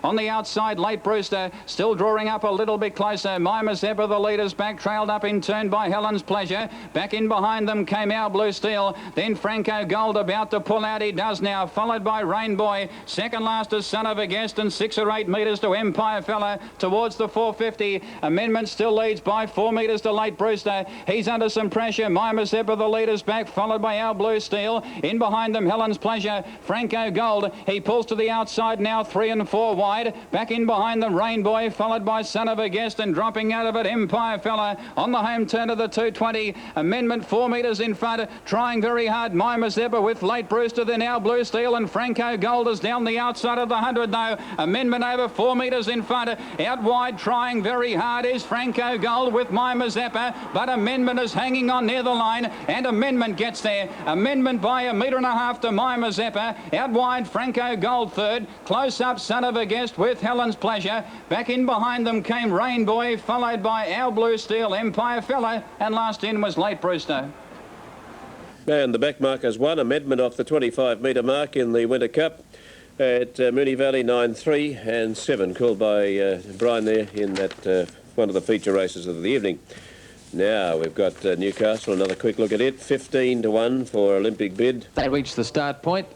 On the outside, Late Brewster still drawing up a little bit closer. My Mazeppa, the leaders back, trailed up in turn by Helen's Pleasure. Back in behind them came Our Blue Steel. Then Franco Gold about to pull out. He does now, followed by Rainboy. Second last is Son of a Guest, and 6 or 8 metres to Empire Fella towards the 450. Amendment still leads by 4 metres to Late Brewster. He's under some pressure. My Mazeppa, the leaders back, followed by Our Blue Steel. In behind them, Helen's Pleasure. Franco Gold. He pulls to the outside now, 3 and 4 wide. Back in behind them, Rainboy, followed by Son of a Guest, and dropping out of it, Empire Fella. On the home turn of the 220. Amendment 4 metres in front, trying very hard. My Mazeppa with Late Brewster, then Our Blue Steel, and Franco Gold is down the outside of the 100 though. Amendment over 4 metres in front. Out wide, trying very hard is Franco Gold with My Mazeppa, but Amendment is hanging on near the line, and Amendment gets there. Amendment by 1.5 metres to My Mazeppa. Out wide, Franco Gold third. Close up, Son of a Guest with Helen's Pleasure. Back in behind them came Rainboy, followed by Our Blue Steel, Empire Fella, and last in was Late Brewster. And the back markers won. Amendment off the 25-metre mark in the Winter Cup at Moonee Valley 9-3 and 7, called by Brian there in that one of the feature races of the evening. Now we've got Newcastle, another quick look at it. 15-1 for Olympic Bid. They reached the start point.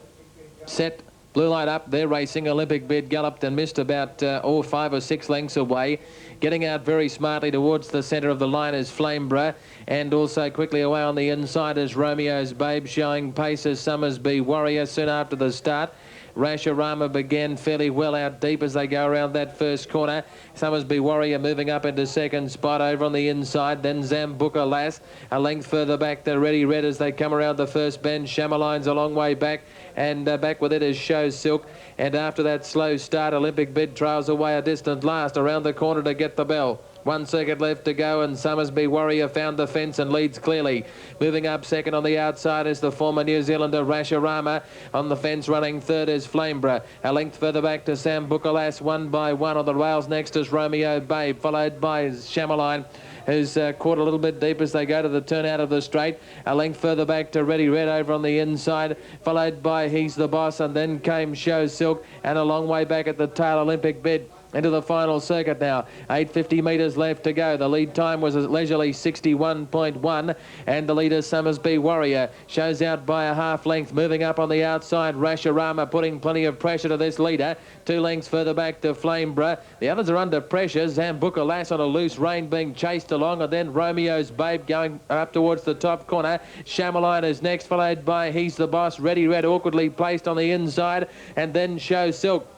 Set. Blue light up, they're racing. Olympic Bid galloped and missed about 5 or 6 lengths away. Getting out very smartly towards the centre of the line is Flamebra, and also quickly away on the inside is Romeo's Babe, showing pace as Summersby Warrior soon after the start. Rasharama began fairly well out deep as they go around that first corner. Summersby Warrior moving up into second spot over on the inside. Then Zambuca Lass a length further back. The Ready Red as they come around the first bend. Shamaline's a long way back, and back with it is Show Silk. And after that slow start, Olympic Bid trails away a distant last around the corner to get the bell. 1 circuit left to go, and Summersby Warrior found the fence and leads clearly. Moving up second on the outside is the former New Zealander Rasharama. On the fence running third is Flamebra. A length further back to Sam Bukalas, 1 by 1. On the rails next is Romeo Babe, followed by Shamaline, who's caught a little bit deep as they go to the turn out of the straight. A length further back to Ready Red over on the inside, followed by He's the Boss, and then came Show Silk, and a long way back at the tail, Olympic Bid. Into the final circuit now. 850 metres left to go. The lead time was a leisurely 61.1, and the leader, Summersby Warrior, shows out by a half length. Moving up on the outside, Rasharama putting plenty of pressure to this leader. 2 lengths further back to Flamebra. The others are under pressure. Zambuca Lass on a loose rein being chased along, and then Romeo's Babe going up towards the top corner. Shamaline is next, followed by He's the Boss. Ready Red awkwardly placed on the inside, and then Show Silk.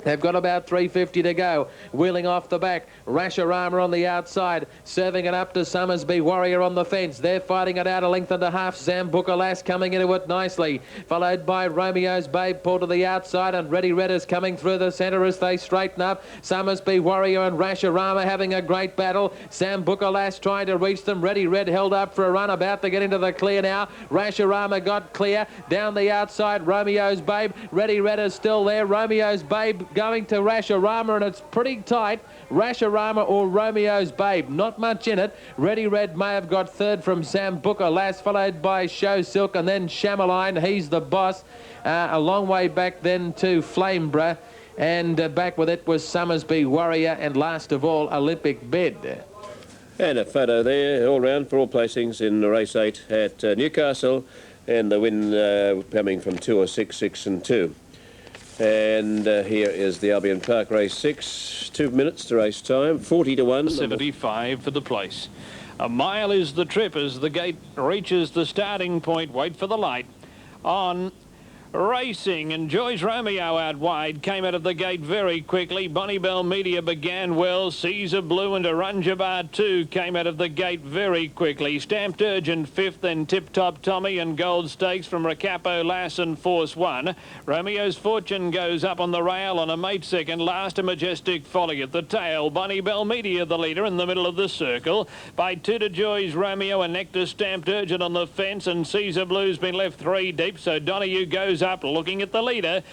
They've got about 350 to go. Wheeling off the back. Rasharama on the outside. Serving it up to Summersby Warrior on the fence. They're fighting it out a length and a half. Zambuca Lass coming into it nicely. Followed by Romeo's Babe pulled to the outside, and Ready Red is coming through the centre as they straighten up. Summersby Warrior and Rasharama having a great battle. Zambuca Lass trying to reach them. Ready Red held up for a run, about to get into the clear now. Rasharama got clear. Down the outside, Romeo's Babe. Ready Red is still there. Romeo's Babe going to Rasharama, and it's pretty tight. Rasharama or Romeo's Babe, not much in it. Ready Red may have got third from Zambuca Lass, followed by Show Silk, and then Shamaline. He's the Boss. A long way back then to Flamebra, and back with it was Summersby Warrior, and last of all, Olympic Bid. And a photo there, all round for all placings in race 8 at Newcastle, and the win coming from 2 or 6, 6 and 2. And here is the Albion Park race 6, 2 minutes to race time, 40-1. 75 for the place. A mile is the trip as the gate reaches the starting point. Wait for the light. On racing, and Joyce Romeo out wide, came out of the gate very quickly. Bonnie Bell Media began well. Caesar Blue and Aranjabar 2 came out of the gate very quickly. Stamped Urgent 5th, then Tip Top Tommy and Gold Stakes from Recapo Lass and Force 1. Romeo's Fortune goes up on the rail on a mate second. Last, a Majestic Folly at the tail. Bonnie Bell Media the leader in the middle of the circle. By 2 to Joy's Romeo and Nectar Stamped Urgent on the fence, and Caesar Blue's been left 3 deep, so Donahue goes up looking at the leader.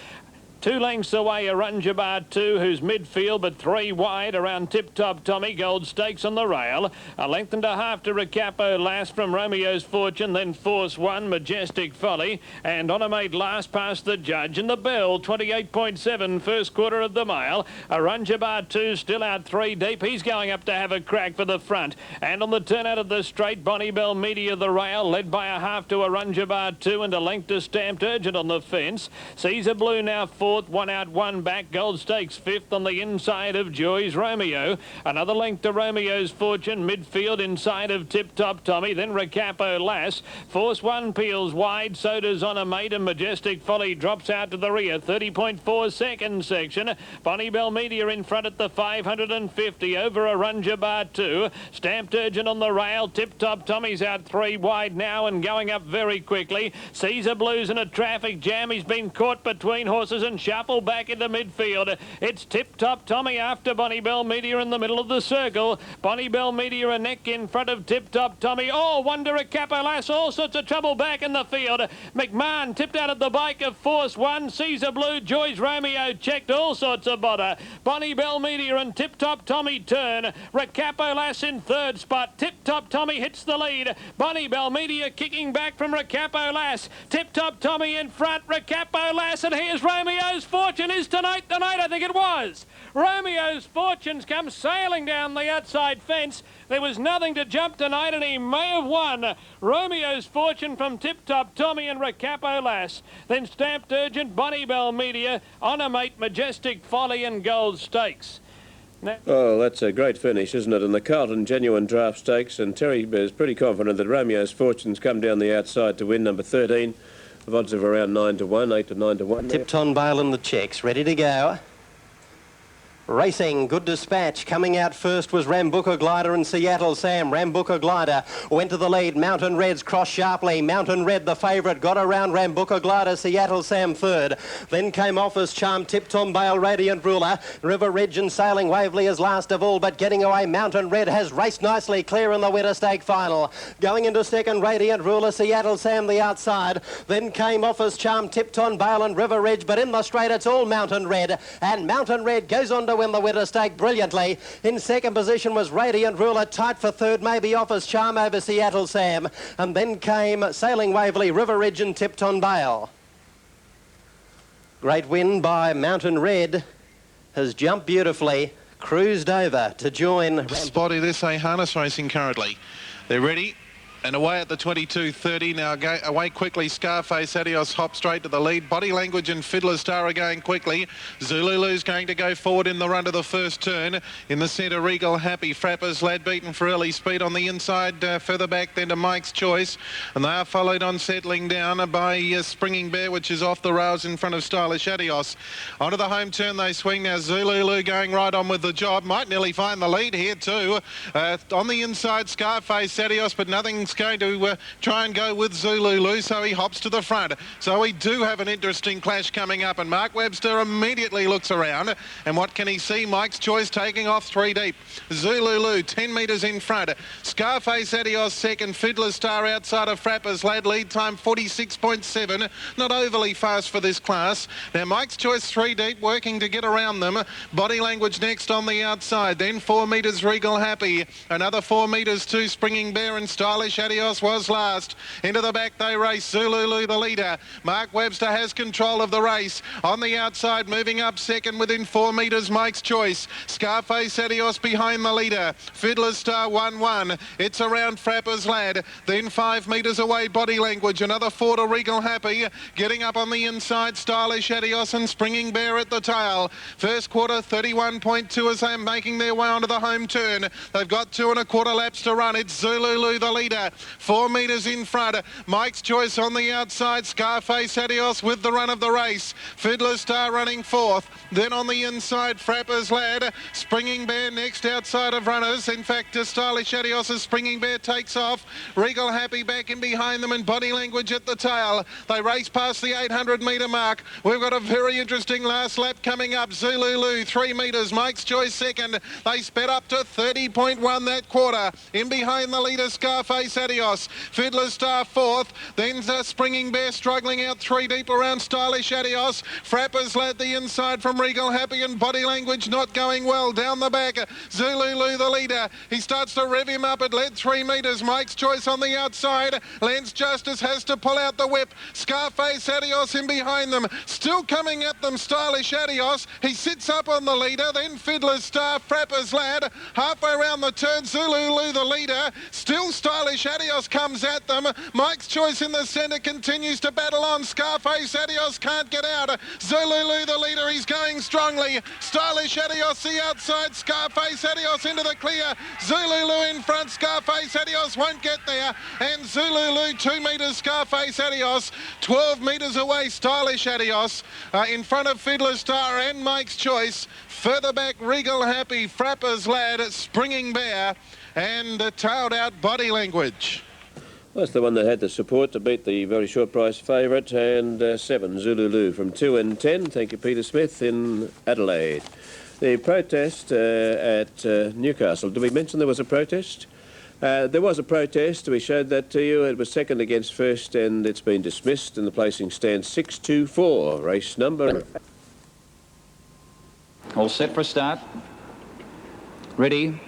2 lengths away, Arunjabar 2, who's midfield but 3 wide around Tip Top Tommy. Gold Stakes on the rail. A length and a half to Recapo last from Romeo's Fortune, then Force 1, Majestic Folly, and Onomate last past the judge. And the bell, 28.7, first quarter of the mile. Arunjabar 2 still out 3 deep. He's going up to have a crack for the front. And on the turn out of the straight, Bonnie Bell Media the rail, led by a half to Arunjabar 2 and a length to Stamped Urgent on the fence. Caesar Blue now 4th, 1 out, 1 back. Gold Stakes 5th on the inside of Joy's Romeo. Another length to Romeo's Fortune, midfield inside of Tip Top Tommy, then Recapo Lass. Force 1 peels wide, so does Onomate, and Majestic Folly drops out to the rear. 30.4 second section. Bonnie Bell Media in front at the 550 over Arunjabar 2. Stamped Urgent on the rail. Tip Top Tommy's out 3 wide now and going up very quickly. Caesar Blue's in a traffic jam. He's been caught between horses and shuffled back into midfield. It's Tip Top Tommy after Bonnie Bell Media in the middle of the circle. Bonnie Bell Media a neck in front of Tip Top Tommy. Oh, Wonder a Capolas, all sorts of trouble back in the field. McMahon tipped out of the bike of Force 1. Caesar Blue, Joy's Romeo checked, all sorts of bother. Bonnie Bell Media and Tip Top Tommy turn. Recapolas in 3rd spot. Tip Top Tommy hits the lead. Bonnie Bell Media kicking back from Recapolas. Tip Top Tommy in front. Recapolas, and here's Romeo's Fortune. Is tonight the night? I think it was. Romeo's Fortunes come sailing down the outside fence. There was nothing to jump tonight, and he may have won. Romeo's Fortune from Tip Top Tommy and Recapo Lass. Then Stamped Urgent, Bonnie Bell Media, Onomate, Majestic Folly and Gold Stakes. Now, Oh, that's a great finish, isn't it? And the Carlton Genuine Draft Stakes, and Terry is pretty confident that Romeo's Fortune's come down the outside to win number 13. The odds of around 9 to 1, 8 to 9 to 1. Tipton Bale in the checks, ready to go. Racing, Good Dispatch. Coming out first was Rambuca Glider and Seattle Sam. Rambuca Glider went to the lead. Mountain Red's crossed sharply. Mountain Red, the favourite, got around Rambuca Glider. Seattle Sam 3rd. Then came Office Charm, Tipton Bale, Radiant Ruler. River Ridge and Sailing Waverley is last of all, but getting away, Mountain Red has raced nicely clear in the Winter Stake final. Going into second, Radiant Ruler, Seattle Sam the outside. Then came Office Charm, Tipton Bale and River Ridge, but in the straight it's all Mountain Red. And Mountain Red goes on to win the Winter Stake brilliantly. In second position was Radiant Ruler, tight for 3rd, maybe Office Charm over Seattle Sam. And then came Sailing Waverley, River Ridge and Tipton Bale. Great win by Mountain Red. Has jumped beautifully, cruised over to join. Spotty this, harness racing currently. They're ready. And away at the 22.30. Now away quickly. Scarface Adios hop straight to the lead. Body Language and Fiddler Star are going quickly. Zululu's going to go forward in the run to the first turn. In the centre, Regal Happy. Frappers Lad beaten for early speed on the inside. Further back then to Mike's Choice. And they are followed on settling down by Springing Bear, which is off the rails in front of Stylish Adios. Onto the home turn they swing now. Zululu going right on with the job. Might nearly find the lead here too. On the inside, Scarface Adios, but nothing's going to try and go with Zululu, so he hops to the front. So we do have an interesting clash coming up, and Mark Webster immediately looks around, and what can he see? Mike's Choice taking off 3 deep. Zululu 10 metres in front. Scarface Adios second. Fiddler Star outside of Frappers Lad. Lead time 46.7. Not overly fast for this class. Now Mike's Choice 3 deep, working to get around them. Body Language next on the outside. Then 4 metres Regal Happy. Another 4 metres to Springing Bear, and Stylish Adios was last. Into the back they race. Zululu the leader. Mark Webster has control of the race. On the outside, moving up second within 4 metres, Mike's Choice. Scarface Adios behind the leader. Fiddler Star 1-1. It's around Frappers Lad. Then 5 metres away, Body Language. Another 4 to Regal Happy. Getting up on the inside, Stylish Adios and Springing Bear at the tail. First quarter 31.2 as they're making their way onto the home turn. They've got 2 1/4 laps to run. It's Zululu the leader. 4 metres in front. Mike's Choice on the outside. Scarface Adios with the run of the race. Fiddler Star running 4th. Then on the inside, Frappers Lad. Springing Bear next outside of runners. In fact, Stylish Adios as Springing Bear takes off. Regal Happy back in behind them, and Body Language at the tail. They race past the 800 metre mark. We've got a very interesting last lap coming up. Zululu 3 metres. Mike's Choice second. They sped up to 30.1 that quarter. In behind the leader, Scarface Adios. Fiddler's Star fourth. Then Springing Bear struggling out 3 deep around Stylish Adios. Frapper's led the inside from Regal Happy, and Body Language not going well. Down the back, Zululu the leader. He starts to rev him up. It led 3 metres. Mike's Choice on the outside. Lance Justice has to pull out the whip. Scarface Adios in behind them. Still coming at them, Stylish Adios. He sits up on the leader. Then Fiddler's Star, Frapper's Lad. Halfway around the turn, Zululu the leader. Still Stylish Adios comes at them. Mike's Choice in the centre continues to battle on. Scarface Adios can't get out. Zululu the leader, he's going strongly. Stylish Adios the outside. Scarface Adios into the clear. Zululu in front. Scarface Adios won't get there. And Zululu 2 metres. Scarface Adios 12 metres away. Stylish Adios in front of Fiddler's Star and Mike's Choice. Further back, Regal Happy, Frapper's Lad, Springing Bear, and tailed out Body Language. That's the one that had the support to beat the very short price favourite, and 7 Zululu from 2 and 10. Thank you, Peter Smith in Adelaide. The protest at Newcastle. Did we mention there was a protest? There was a protest. We showed that to you. It was second against first, and it's been dismissed, and the placing stands 6-2-4. Race number. All set for start. Ready.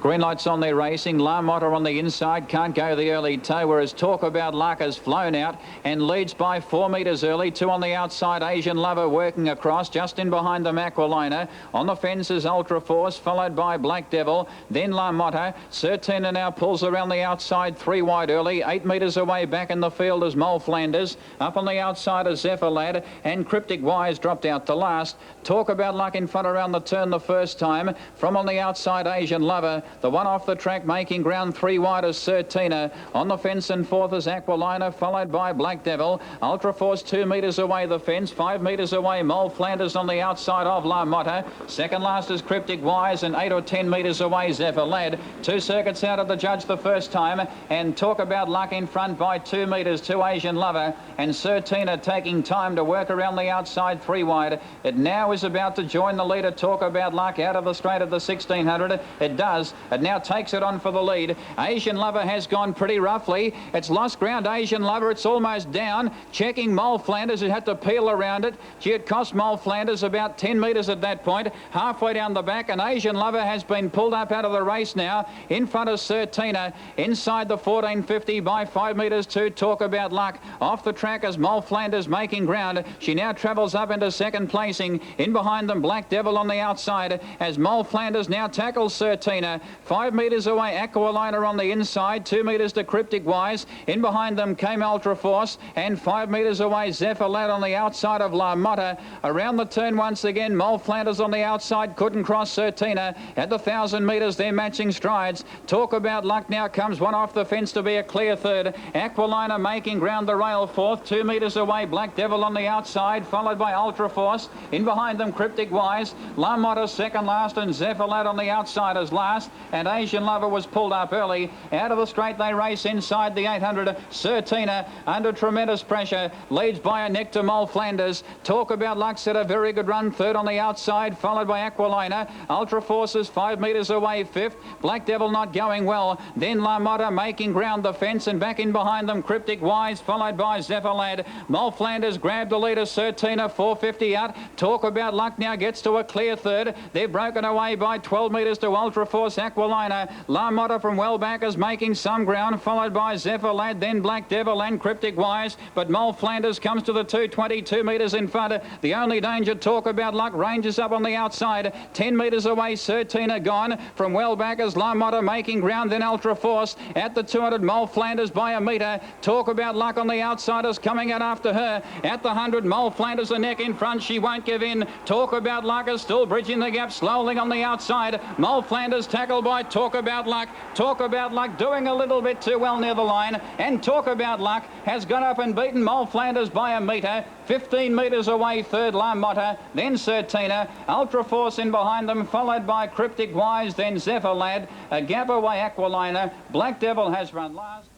Green lights on there racing. La Motta on the inside. Can't go the early toe, whereas Talk About Luck has flown out and leads by 4 metres early. 2 on the outside. Asian Lover working across. Just in behind them, Aquilina. On the fences, Ultra Force, followed by Black Devil. Then La Motta. Certina now pulls around the outside. 3 wide early. 8 metres away back in the field is Mole Flanders. Up on the outside is Zephyr Lad. And Cryptic Wise dropped out to last. Talk About Luck in front around the turn the first time. From on the outside, Asian Lover. The one off the track making ground 3 wide is Certina. On the fence and fourth is Aquilina, followed by Black Devil. Ultra Force 2 metres away the fence. 5 metres away Mole Flanders on the outside of La Motta. Second last is Cryptic Wise, and 8 or 10 metres away Zephyr Lad. 2 circuits out of the judge the first time, and Talk About Luck in front by 2 metres to Asian Lover, and Certina taking time to work around the outside 3 wide. It now is about to join the leader, Talk About Luck, out of the straight of the 1600. It does. It now takes it on for the lead. Asian Lover has gone pretty roughly. It's lost ground, Asian Lover. It's almost down. Checking Mole Flanders, who had to peel around it. It cost Mole Flanders about 10 metres at that point. Halfway down the back, and Asian Lover has been pulled up out of the race now. In front of Certina. Inside the 1450 by 5 metres to Talk About Luck. Off the track is Mole Flanders making ground. She now travels up into second placing. In behind them, Black Devil on the outside as Mole Flanders now tackles Certina. 5 metres away, Aquilina on the inside. 2 metres to Cryptic Wise. In behind them came Ultra Force, and 5 metres away, Zephyr Lad on the outside of La Motta. Around the turn once again, Mole Flanders on the outside, couldn't cross Certina. At the 1,000 metres, they're matching strides. Talk About Luck now comes one off the fence to be a clear third. Aquilina making ground the rail fourth. 2 metres away, Black Devil on the outside, followed by Ultra Force. In behind them, Cryptic Wise. La Motta second last, and Zephyr Lad on the outside as last. And Asian Lover was pulled up early. Out of the straight they race inside the 800. Certina under tremendous pressure leads by a neck to Mole Flanders. Talk About Luck set a very good run third on the outside, followed by Aquilina. Ultra Force is 5 metres away fifth. Black Devil not going well. Then La Motta making ground the fence, and back in behind them Cryptic Wise, followed by Zephyr Lad. Mole Flanders grabbed the leader. Certina 450 out. Talk About Luck now gets to a clear third. They're broken away by 12 metres to Ultra Force. Aquilina. La Motta from well back is making some ground, followed by Zephyr Lad, then Black Devil and Cryptic Wise. But Mole Flanders comes to the 222 metres in front. The only danger, Talk About Luck, ranges up on the outside. 10 metres away, Certina gone. From well back is La Motta making ground, then Ultra Force. At the 200, Mole Flanders by a metre. Talk About Luck on the outside is coming out after her. At the 100, Mole Flanders the neck in front. She won't give in. Talk About Luck is still bridging the gap slowly on the outside. Mole Flanders tackled by Talk About Luck. Talk About Luck doing a little bit too well near the line, and Talk About Luck has gone up and beaten Mole Flanders by a metre. 15 metres away third, La Motta, then Certina. Ultra Force in behind them, followed by Cryptic Wise, then Zephyr Lad. A gap away Aquilina. Black Devil has run last.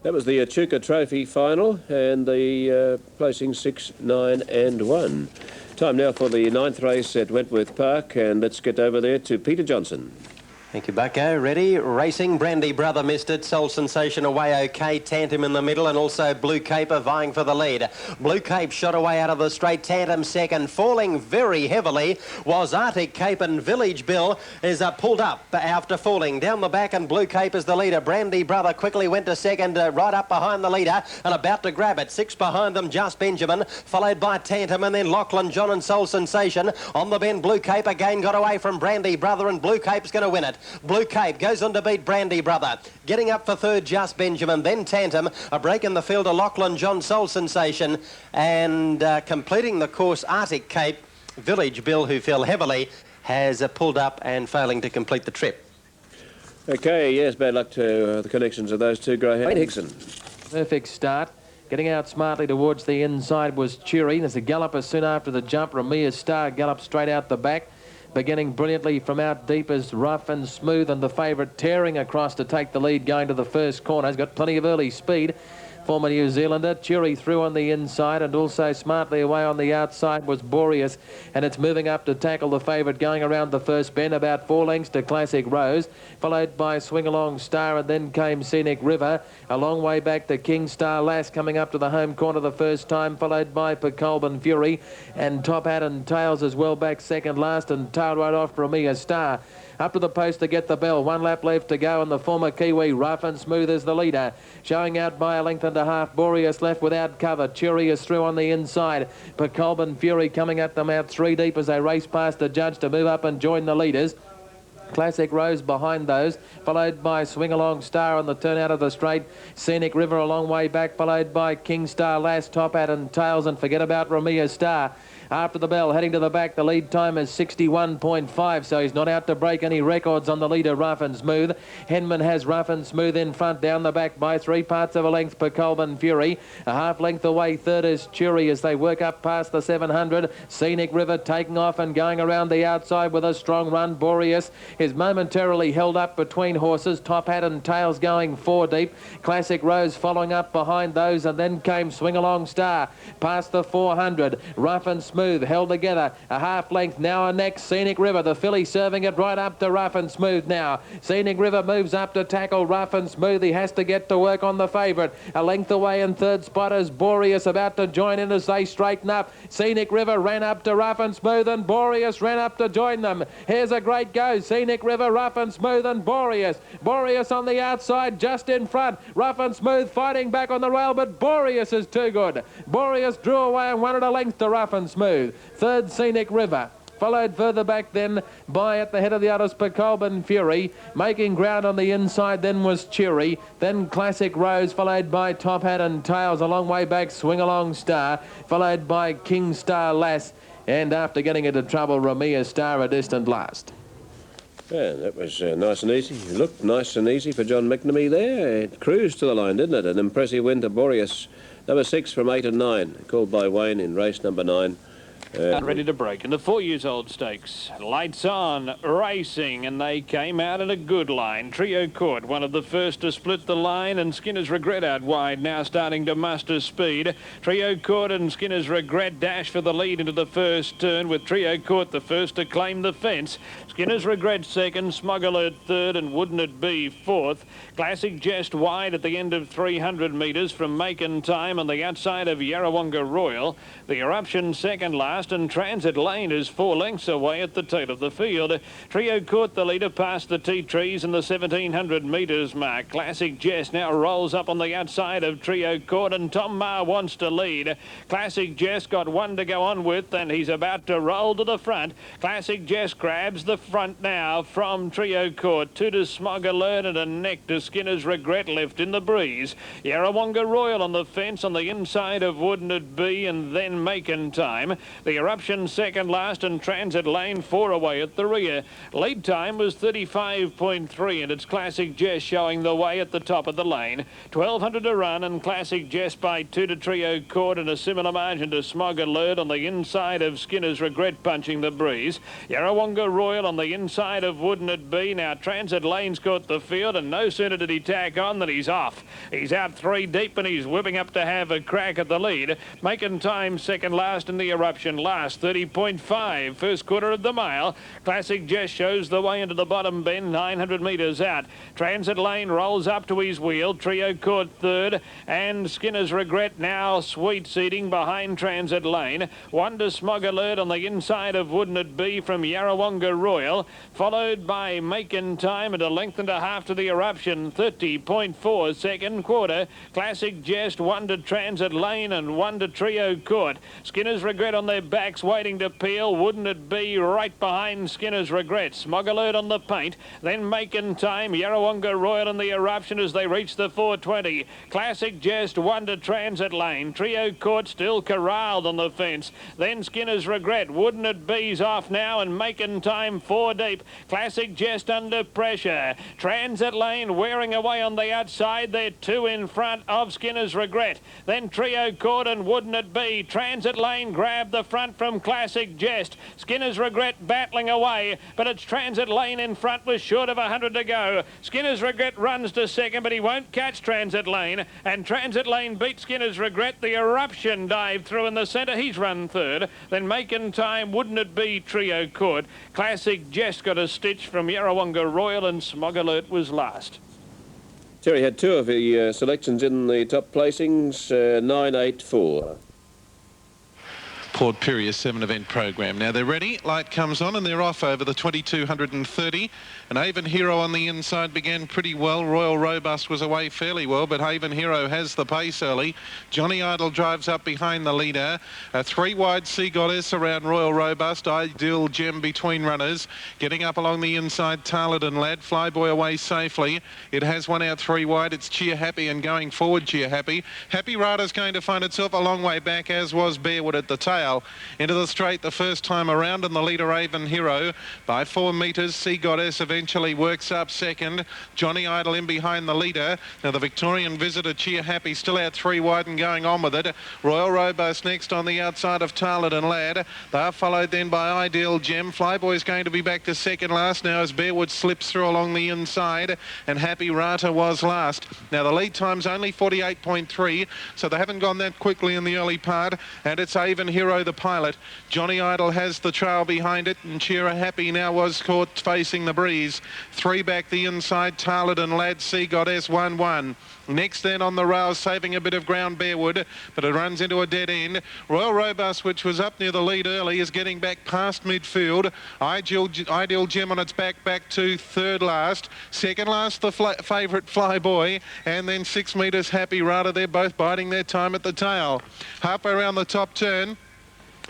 That was the Echuca Trophy final, and the placing 6, 9 and 1. Time now for the 9th race at Wentworth Park, and let's get over there to Peter Johnson. Thank you, Bucko. Ready? Racing. Brandy Brother missed it. Soul Sensation away okay. Tantum in the middle, and also Blue Caper vying for the lead. Blue Cape shot away out of the straight. Tantum second. Falling very heavily was Arctic Cape, and Village Bill is pulled up after falling. Down the back, and Blue Cape is the leader. Brandy Brother quickly went to second, right up behind the leader, and about to grab it. 6 behind them, Just Benjamin, followed by Tantum, and then Lachlan John and Soul Sensation. On the bend, Blue Cape again got away from Brandy Brother, and Blue Cape's going to win it. Blue Cape goes on to beat Brandy Brother. Getting up for third, Just Benjamin, then Tantum. A break in the field of Lachlan John, Soul Sensation, and completing the course, Arctic Cape. Village Bill, who fell heavily, has pulled up and failing to complete the trip. Okay, yes, bad luck to the connections of those two greyhounds. Wayne Hickson. Perfect start. Getting out smartly towards the inside was Cheery. There's a galloper soon after the jump. Ramia Star galloped straight out the back. Beginning brilliantly from out deep is Rough and Smooth, and the favourite tearing across to take the lead going to the first corner. He's got plenty of early speed. Former New Zealander. Cheery through on the inside, and also smartly away on the outside was Boreas, and it's moving up to tackle the favourite going around the first bend, about 4 lengths to Classic Rose, followed by Swing Along Star, and then came Scenic River. A long way back to King Star Lass coming up to the home corner the first time, followed by Pecolban Fury, and Top Hat and Tails as well back second last, and tailed right off Ramia Star. Up to the post to get the bell. 1 lap left to go, and the former Kiwi Rough and Smooth is the leader. Showing out by a length and a half. Boreas left without cover. Cheery is through on the inside. Pecolban Fury coming at them out 3 deep as they race past the judge to move up and join the leaders. Classic Rose behind those, followed by Swing Along Star on the turn out of the straight. Scenic River a long way back, followed by King Star Lass, Top Hat and Tails, and forget about Ramia Star. After the bell, heading to the back, the lead time is 61.5, so he's not out to break any records on the leader, Rough and Smooth. Henman has Rough and Smooth in front, down the back by 3 parts of a length, Pecolban Fury. A half length away, third is Cheery as they work up past the 700. Scenic River taking off and going around the outside with a strong run. Boreas is momentarily held up between horses. Top Hat and Tails going 4 deep. Classic Rose following up behind those, and then came Swing Along Star past the 400. Rough and Smooth held together. A half length now, and next Scenic River. The filly serving it right up to Rough and Smooth now. Scenic River moves up to tackle Rough and Smooth. He has to get to work on the favourite. A length away in third spot is Boreas about to join in as they straighten up. Scenic River ran up to Rough and Smooth, and Boreas ran up to join them. Here's a great go. Scenic River, Rough and Smooth, and Boreas. Boreas on the outside, just in front. Rough and Smooth fighting back on the rail, but Boreas is too good. Boreas drew away and won at a length to Rough and Smooth. Third, Scenic River. Followed further back then by, at the head of the others, Pecolban Fury. Making ground on the inside then was Cheery. Then Classic Rose, followed by Top Hat and Tails. A long way back, Swing Along Star, followed by King Star Lass. And after getting into trouble, Ramia Star a distant last. Yeah, that was nice and easy. It looked nice and easy for John McNamee there. It cruised to the line, didn't it? An impressive win to Boreas. Number 6 from 8 and 9, called by Wayne in race number 9. Ready to break in the 4-year-old stakes. Lights on, racing, and they came out in a good line. Trio Court, one of the first to split the line, and Skinner's Regret out wide, now starting to muster speed. Trio Court and Skinner's Regret dash for the lead into the first turn, with Trio Court the first to claim the fence. Skinner's Regret second, Smuggler third, and Wouldn't It Be fourth. Classic Jest wide at the end of 300 metres from Macon Time on the outside of Yarrawonga Royal. The Eruption second last, and Transit Lane is 4 lengths away at the tail of the field. Trio Court the leader past the tea trees in the 1700 metres mark. Classic Jest now rolls up on the outside of Trio Court, and Tom Maher wants to lead. Classic Jest got 1 to go on with, and he's about to roll to the front. Classic Jest grabs the front now from Trio Court. 2 to Smog Alert, and a neck to Skinner's Regret left in the breeze. Yarrawonga Royal on the fence on the inside of Wouldn't It Be, and then Macon Time. The Eruption second last, and Transit Lane 4 away at the rear. Lead time was 35.3, and it's Classic Jest showing the way at the top of the lane. 1200 to run, and Classic Jest by 2 to Trio Court, and a similar margin to Smog Alert on the inside of Skinner's Regret punching the breeze. Yarrawonga Royal on the inside of Wouldn't It Be. Now Transit Lane's caught the field, and no sooner did he tack on than he's off. He's out 3 deep, and he's whipping up to have a crack at the lead. Making time second last in the Eruption second last, 30.5. First quarter of the mile. Classic Jest shows the way into the bottom bend, 900 metres out. Transit Lane rolls up to his wheel. Trio Court third, and Skinner's Regret now sweet seating behind Transit Lane. Wonder Smog Alert on the inside of Wouldn't It Be from Yarrawonga Royal, followed by Makin' Time at a length and a half to the Eruption, 30.4 second quarter. Classic Jest, Wonder Transit Lane and Wonder Trio Court. Skinner's Regret on their backs waiting to peel. Wouldn't It Be right behind Skinner's Regret. Smog Alert on the paint, then Makin' Time, Yarrawonga Royal and the Eruption as they reach the 420. Classic Jest, Wonder Transit Lane. Trio Court still corralled on the fence. Then Skinner's Regret. Wouldn't It Be's off now and Makin' Time 4 deep. Classic Jest under pressure. Transit Lane wearing away on the outside. They're 2 in front of Skinner's Regret. Then Trio Court and Wouldn't It Be. Transit Lane grabbed the front from Classic Jest. Skinner's Regret battling away, but it's Transit Lane in front with short of 100 to go. Skinner's Regret runs to second, but he won't catch Transit Lane, and Transit Lane beat Skinner's Regret. The Eruption dived through in the centre. He's run third. Then Makin' Time, Wouldn't It Be, Trio Court. Classic Jest got a stitch from Yarrawonga Royal, and Smog Alert was last. Terry had 2 of the selections in the top placings, 9, 8, 4. Port Pirie 7-event program. Now they're ready. Light comes on and they're off over the 2230. And Avon Hero on the inside began pretty well. Royal Robust was away fairly well, but Avon Hero has the pace early. Johnny Idol drives up behind the leader. 3 wide Sea Goddess around Royal Robust. Ideal Gem between runners. Getting up along the inside, Tarleton Lad. Flyboy away safely. It has one out 3 wide. It's Cheer Happy and going forward Cheer Happy. Happy Rider's going to find itself a long way back, as was Bearwood at the tail. Into the straight the first time around, and the leader Avon Hero by 4 metres. Sea Goddess eventually works up second. Johnny Idol in behind the leader. Now the Victorian Visitor Cheer Happy still out 3 wide and going on with it. Royal Robust next on the outside of Tarleton Lad. They're followed then by Ideal Gem. Flyboy's going to be back to second last now as Bearwood slips through along the inside, and Happy Rata was last. Now the lead time's only 48.3, so they haven't gone that quickly in the early part, and it's Avon Hero the pilot. Johnny Idol has the trail behind it, and Cheer Happy now was caught facing the breeze. 3 back the inside, Tarleton Lad, Sea Goddess 1-1. Next then on the rails, saving a bit of ground, Bearwood, but it runs into a dead end. Royal Robust, which was up near the lead early, is getting back past midfield. Ideal Gem on its back to third last. Second last, the favourite Flyboy, and then 6 metres Happy Rata. They're both biding their time at the tail. Halfway around the top turn,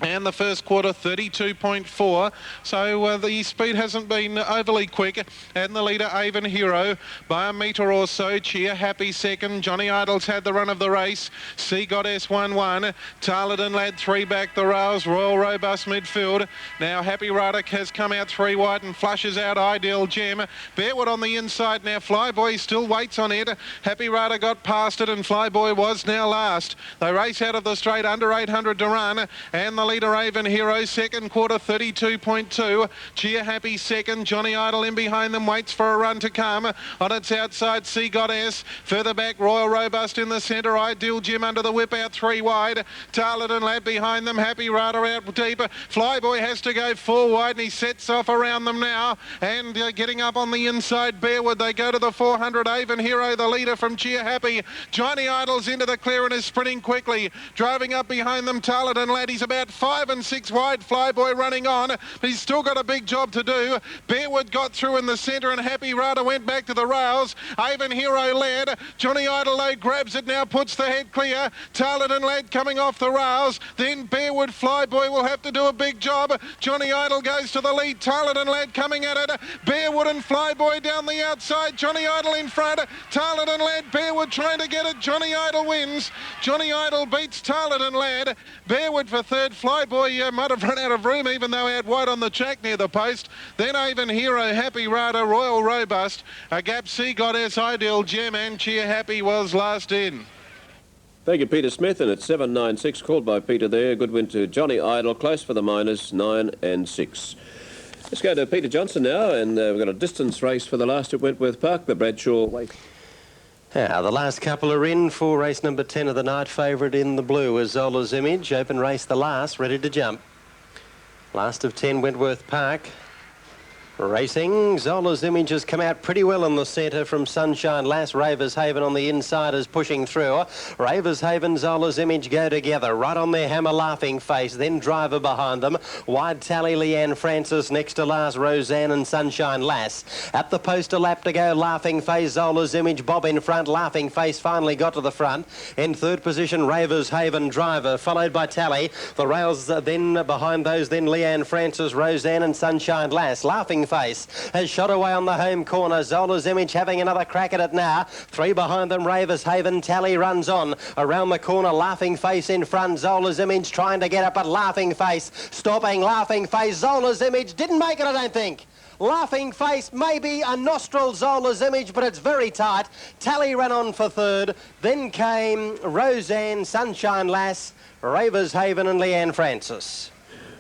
and the first quarter 32.4, so the speed hasn't been overly quick, and the leader Avon Hero by a metre or so. Cheer Happy second. Johnny Idol's had the run of the race. Sea Goddess 1-1. Tarleton Lad 3 back the rails. Royal Robust midfield. Now Happy Ruddock has come out 3 wide and flushes out Ideal Gem. Bearwood on the inside now. Flyboy still waits on it. Happy Ruddock got past it, and Flyboy was now last. They race out of the straight, under 800 to run, and the leader Avon Hero second quarter 32.2. Cheer Happy second. Johnny Idol in behind them waits for a run to come. On its outside, Sea Goddess. Further back, Royal Robust in the centre. Ideal Gem under the whip out 3 wide. Tarleton Lad behind them. Happy Rata out deeper. Flyboy has to go 4 wide, and he sets off around them now. And getting up on the inside, Bearwood. They go to the 400. Avon Hero, the leader from Cheer Happy. Johnny Idol's into the clear and is sprinting quickly. Driving up behind them, Tarleton Lad. He's about 5 and 6 wide. Flyboy running on, but he's still got a big job to do. Bearwood got through in the centre, and Happy Rata went back to the rails. Avon Hero led. Johnny Idol though grabs it now, puts the head clear. Tarleton Lad coming off the rails. Then Bearwood, Flyboy will have to do a big job. Johnny Idol goes to the lead. Tarleton Lad coming at it. Bearwood and Flyboy down the outside. Johnny Idol in front. Tarleton Lad, Bearwood trying to get it. Johnny Idol wins. Johnny Idol beats Tarleton Lad. Bearwood for third. Flyboy might have run out of room, even though he had wide on the track near the post. Then Avon Hero, Happy Rata, Royal Robust, a gap Sea Goddess, Ideal Gem, and Cheer Happy was last in. Thank you, Peter Smith, and it's 7.96, called by Peter there. Good win to Johnny Idol, close for the minors, 9 and 6. Let's go to Peter Johnson now, and we've got a distance race for the last at Wentworth Park, the Bradshaw Weight. Now, the last couple are in for race number 10 of the night. Favourite in the blue is Zola's Image. Open race the last, ready to jump. Last of 10, Wentworth Park. Racing, Zola's Image has come out pretty well in the centre from Sunshine Lass. Ravers Haven on the inside is pushing through. Ravers Haven, Zola's Image go together. Right on their hammer, Laughing Face, then Driver behind them. Wide tally, Leanne Francis next to last, Roseanne and Sunshine Lass. At the post, a lap to go, Laughing Face, Zola's Image, Bob in front. Laughing Face finally got to the front. In third position, Ravers Haven, Driver, followed by Tally. The rails then behind those, then Leanne Francis, Roseanne and Sunshine Lass. Laughing Face has shot away on the home corner. Zola's Image having another crack at it now. 3 behind them, Ravers Haven. Tally runs on. Around the corner, Laughing Face in front. Zola's Image trying to get up, but Laughing Face stopping. Laughing Face, Zola's Image didn't make it, I don't think. Laughing Face, maybe a nostril, Zola's Image, but it's very tight. Tally ran on for third. Then came Roseanne, Sunshine Lass, Ravers Haven and Leanne Francis.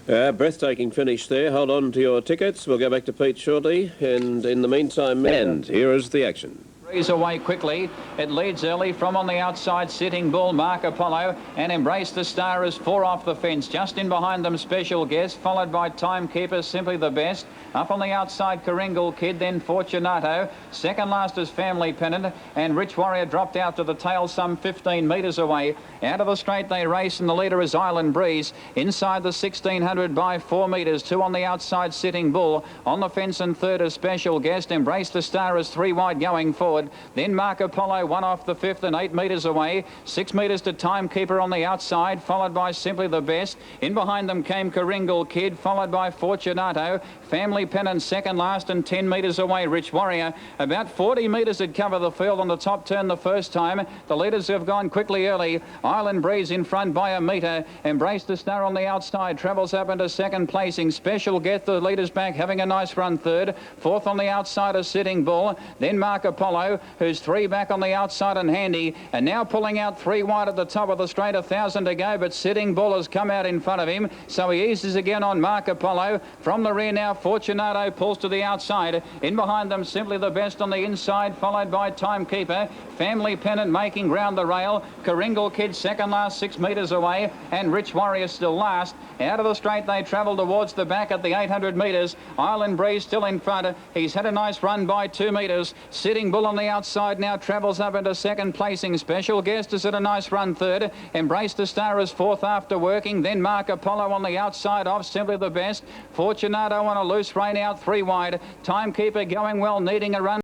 Breathtaking finish there. Hold on to your tickets. We'll go back to Pete shortly. And in the meantime, and here is the action. Breeze away quickly. It leads early from on the outside, Sitting Bull, Mark Apollo, and Embrace the Star is 4 off the fence. Just in behind them, Special Guest, followed by Timekeeper, Simply the Best. Up on the outside, Karingal Kid, then Fortunato. Second last is Family Pennant, and Rich Warrior dropped out to the tail some 15 metres away. Out of the straight they race, and the leader is Island Breeze. Inside the 1600 by 4 metres. 2 on the outside, Sitting Bull. On the fence and third is Special Guest. Embrace the Star is 3 wide going forward. Then Mark Apollo 1 off the 5th and 8 metres away. 6 metres to Timekeeper on the outside, followed by Simply the Best. In behind them came Karingal Kid, followed by Fortunato. Family Pennant second last and 10 metres away, Rich Warrior. About 40 metres had covered the field on the top turn the first time. The leaders have gone quickly early. Island Breeze in front by a metre. Embrace the Star on the outside, travels up into second placing. Special Get the leaders back, having a nice run third. Fourth on the outside is Sitting Bull. Then Mark Apollo, who's 3 back on the outside and Handy. And now pulling out 3 wide at the top of the straight, 1,000 to go. But Sitting Bull has come out in front of him. So he eases again on Mark Apollo. From the rear now, Fortunato pulls to the outside. In behind them, Simply the Best on the inside, followed by Timekeeper. Family Pennant making round the rail. Karingal Kid second last, 6 metres away. And Rich Warrior still last. Out of the straight they travel towards the back at the 800 metres. Island Breeze still in front. He's had a nice run by 2 metres. Sitting Bull on the outside now travels up into second placing. Special Guest is at a nice run third. Embrace the Star is 4th after working. Then Mark Apollo on the outside off Simply the Best. Fortunato on a loose rein out 3 wide. Timekeeper going well, needing a run.